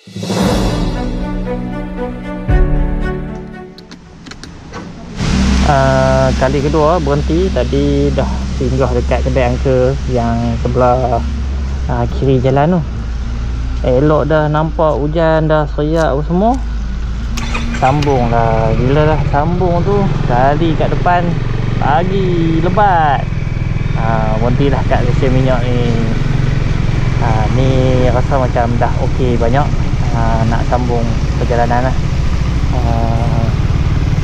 Kali kedua berhenti. Tadi dah singgah dekat kedai angka yang sebelah kiri jalan tu. Elok dah, nampak hujan dah seriak apa semua. Sambung lah, bila dah sambung tu kali kat depan pagi lebat. Berhentilah kat stesen minyak ni. Ni rasa macam dah okey banyak. Nak sambung perjalanan lah.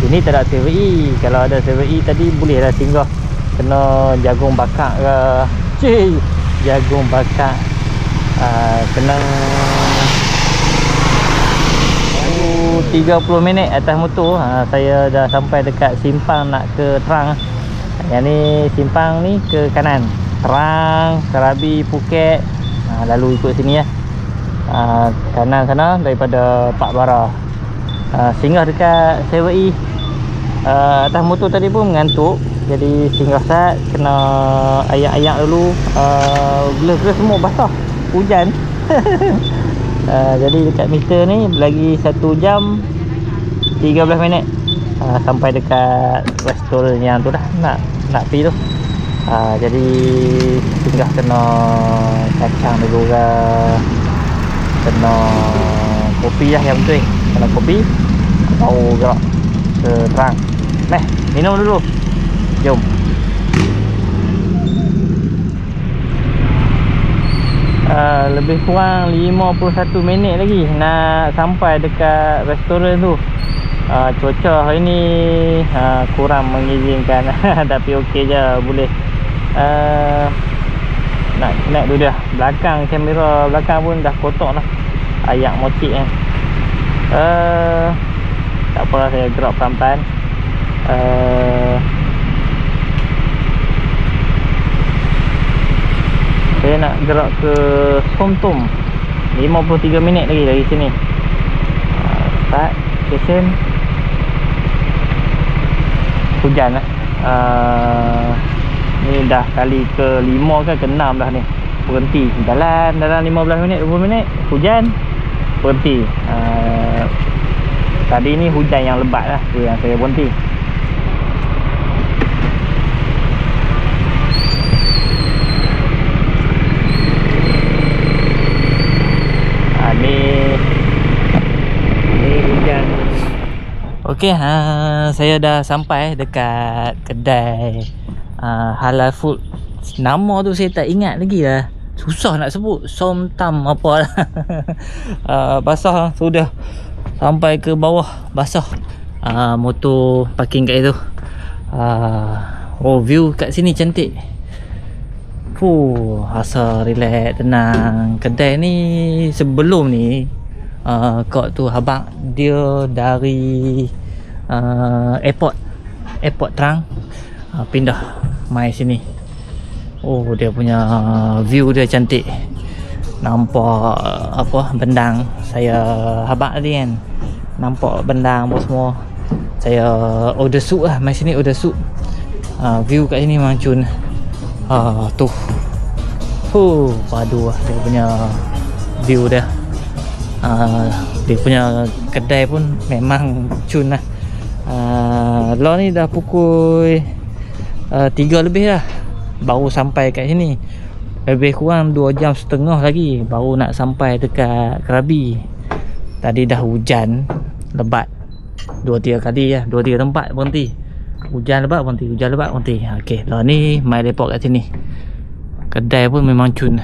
Sini tak ada 7E. Kalau ada 7E tadi boleh lah singgah. Kena jagung bakar ke. Cik, jagung bakar. Kena 30 minit atas motor. Saya dah sampai dekat simpang nak ke Terang. Yang ni simpang ni ke kanan, Terang, Krabi, Phuket. Lalu ikut sini lah. Kanan sana daripada Pak Bara. Singgah dekat 7E. Atas motor tadi pun mengantuk. Jadi singgah sat, kena ayak-ayak dulu. Gila-gila semua basah hujan. Jadi dekat meter ni lagi 1 jam 13 minit sampai dekat restoran yang tu dah nak pergi tu. Jadi singgah kena kacang dulu ke, kena kopi lah yang penting. Kena kopi baru gerak ke Terang. Minum dulu. Jom. Lebih kurang 51 minit lagi nak sampai dekat restoran tu. Cuaca hari ni kurang mengizinkan. Tapi okey je, boleh. Nak dulu dah. Belakang, kamera belakang pun dah kotak lah. Ayak motik kan. Tak apalah, saya gerak pelan-pelan. Saya nak gerak ke Somtom. 53 minit lagi dari sini. Start stesen. Hujan lah. Ni dah kali ke 5 ke 6 dah ni. Berhenti dalam 15 minit 20 minit hujan, berhenti. Tadi ni hujan yang lebat lah, tu yang saya berhenti. Ni hujan. Okey, saya dah sampai dekat kedai halal food. Nama tu saya tak ingat lagi lah. Susah nak sebut. Somtam apa lah. Basah sudah. Sampai ke bawah basah. Motor parking kat itu. View kat sini cantik. Rasa relax, tenang. Kedai ni sebelum ni kau tu abang dia dari airport Terang, pindah mai sini. Dia punya view dia cantik. Nampak apa bendang. Saya habaq tadi kan, nampak bendang apa semua. Saya order sup lah, mai sini order sup. View kat sini memang cun. Tu padu lah dia punya view dia. Dia punya kedai pun memang cun lah. Lah ni dah pukul 3 lebih lah baru sampai kat sini. Lebih kurang 2 jam setengah lagi baru nak sampai dekat Krabi. Tadi dah hujan lebat 2-3 kali lah, 2-3 tempat berhenti. Hujan lebat berhenti, hujan lebat berhenti. Okey, lah ni mai depot kat sini. Kedai pun memang cun.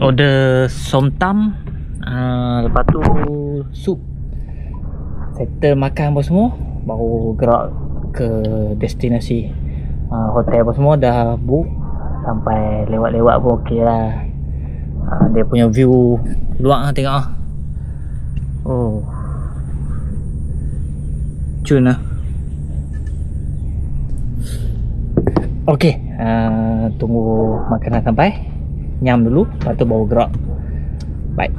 Order somtam, lepas tu sup, settle makan apa semua, baru gerak ke destinasi. Hotel apa semua dah book. Sampai lewat-lewat pun okey lah. Dia punya view luar lah, tengok lah. Cun lah. Okey, tunggu makanan sampai, nyam dulu, lepas tu baru gerak. Baik.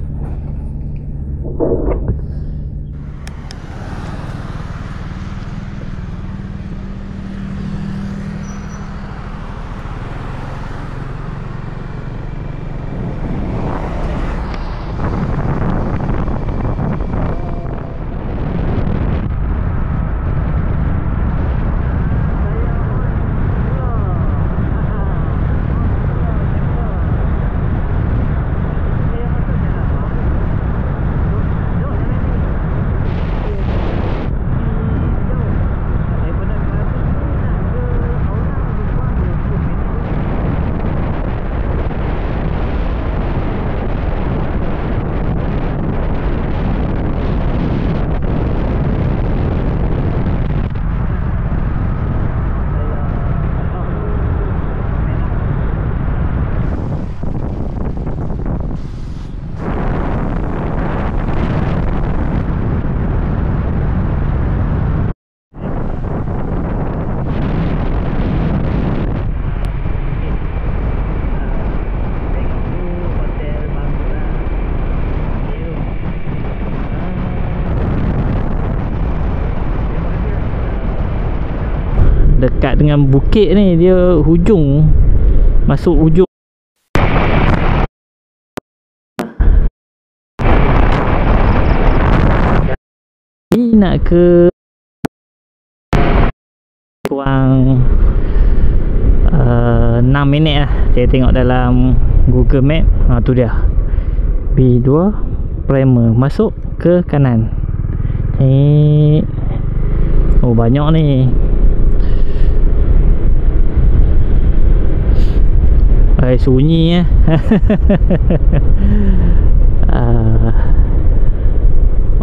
dekat dengan bukit ni, dia hujung, masuk hujung. Ni nak ke kurang 6 minit lah. Saya tengok dalam Google Map. Tu dia B2 Primer, masuk ke kanan ni. Oh, banyak ni. Sunyi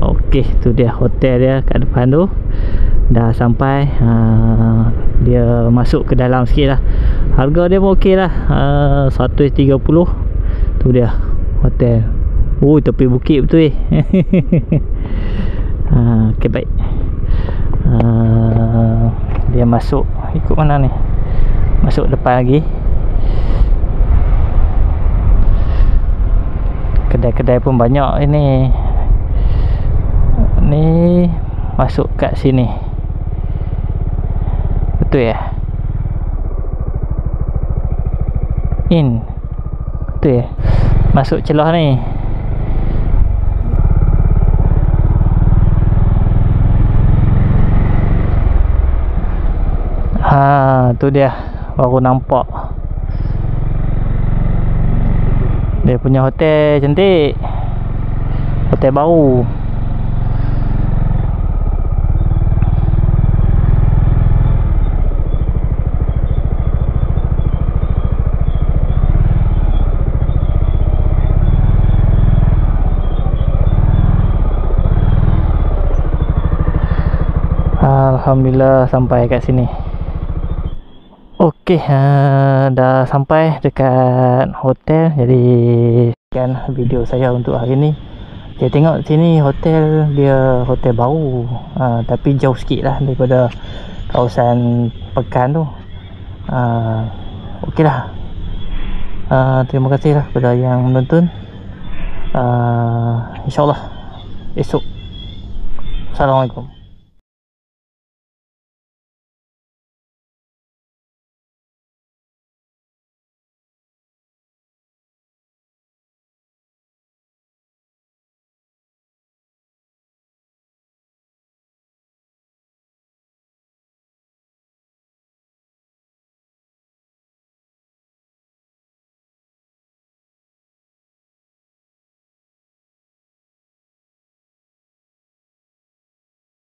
Okey, tu dia hotel dia kat depan tu. Dah sampai. Dia masuk ke dalam sikit lah. Harga dia pun okey lah, 130. Tu dia hotel. Oh, tepi bukit betul okey, baik. Dia masuk ikut mana ni? Masuk depan lagi. Kedai-kedai pun banyak ini. Ni masuk kat sini. Betul ya? In. Betul ya? Masuk celah ni. Tu dia, baru nampak. Dia punya hotel cantik. Hotel baru. Alhamdulillah sampai kat sini. Okey, dah sampai dekat hotel. Jadi sekian video saya untuk hari ni. Saya tengok sini hotel dia hotel baru, tapi jauh sikit lah daripada kawasan Pekan tu. Okey lah. Terima kasih lah kepada yang menonton. InsyaAllah esok. Assalamualaikum.